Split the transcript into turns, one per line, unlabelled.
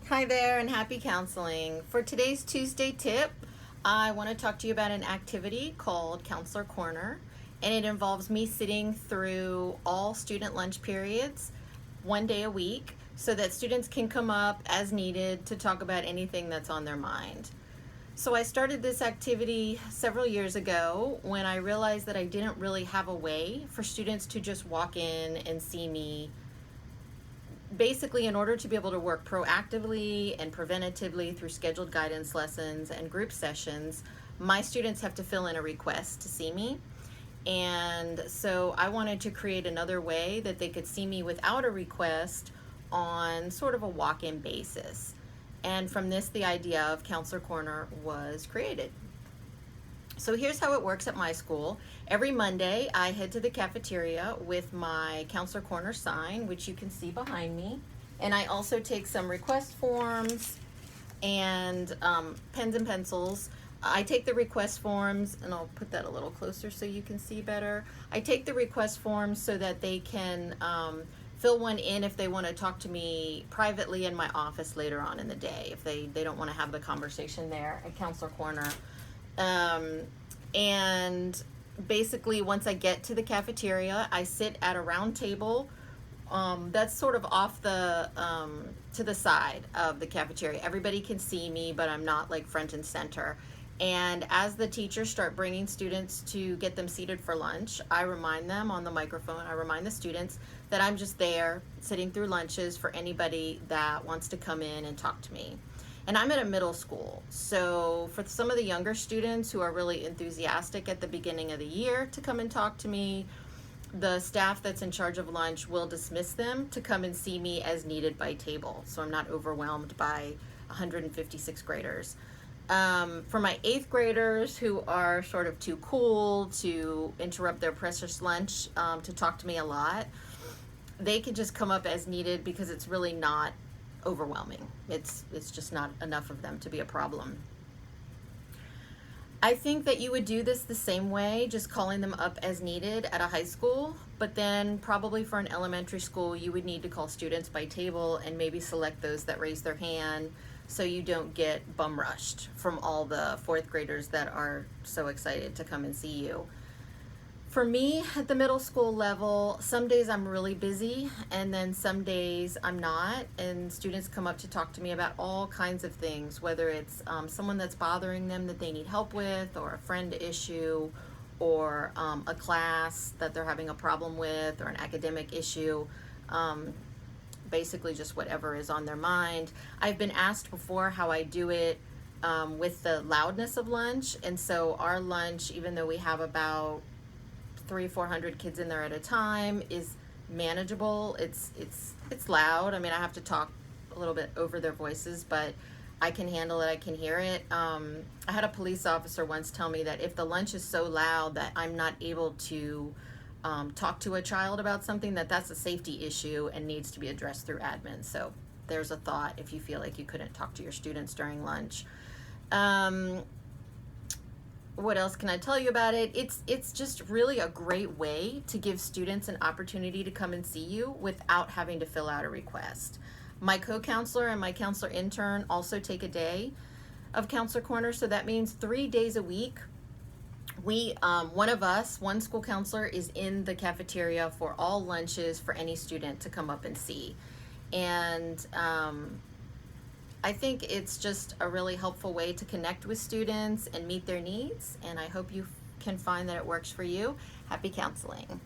Hi there and happy counseling. For today's Tuesday tip, I want to talk to you about an activity called Counselor Corner, and it involves me sitting through all student lunch periods one day a week so that students can come up as needed to talk about anything that's on their mind. So I started this activity several years ago when I realized that I didn't really have a way for students to just walk in and see me. Basically, in order to be able to work proactively and preventatively through scheduled guidance lessons and group sessions, my students have to fill in a request to see me. And so I wanted to create another way that they could see me without a request on sort of a walk-in basis. And from this, the idea of Counselor Corner was created. So here's how it works at my school. Every Monday, I head to the cafeteria with my Counselor Corner sign, which you can see behind me. And I also take some request forms and pens and pencils. I take the request forms, and I'll put that a little closer so you can see better. I take the request forms so that they can fill one in if they want to talk to me privately in my office later on in the day, if they don't want to have the conversation there at Counselor Corner. And basically, once I get to the cafeteria, I sit at a round table that's sort of off the to the side of the cafeteria. Everybody can see me, but I'm not like front and center. And as the teachers start bringing students to get them seated for lunch, I remind them on the microphone, I remind the students that I'm just there sitting through lunches for anybody that wants to come in and talk to me. And I'm at a middle school, so for some of the younger students who are really enthusiastic at the beginning of the year to come and talk to me, the staff that's in charge of lunch will dismiss them to come and see me as needed by table, so I'm not overwhelmed by 156 graders. For my 8th graders who are sort of too cool to interrupt their precious lunch to talk to me a lot, they can just come up as needed because it's really not overwhelming. It's just not enough of them to be a problem. I think that you would do this the same way, just calling them up as needed at a high school, but then probably for an elementary school, you would need to call students by table and maybe select those that raise their hand so you don't get bum rushed from all the 4th graders that are so excited to come and see you. For me, at the middle school level, some days I'm really busy and then some days I'm not, and students come up to talk to me about all kinds of things, whether it's someone that's bothering them that they need help with, or a friend issue, or a class that they're having a problem with, or an academic issue. Basically just whatever is on their mind. I've been asked before how I do it with the loudness of lunch, and so our lunch, even though we have about 300-400 kids in there at a time, is manageable. It's loud. I mean, I have to talk a little bit over their voices, but I can handle it. I can hear it. I had a police officer once tell me that if the lunch is so loud that I'm not able to talk to a child about something, that's a safety issue and needs to be addressed through admin. So there's a thought if you feel like you couldn't talk to your students during lunch. What else can I tell you about it? It's just really a great way to give students an opportunity to come and see you without having to fill out a request. My co-counselor and my counselor intern also take a day of Counselor Corner, so that means 3 days a week. One school counselor is in the cafeteria for all lunches for any student to come up and see. And I think it's just a really helpful way to connect with students and meet their needs, and I hope you can find that it works for you. Happy counseling.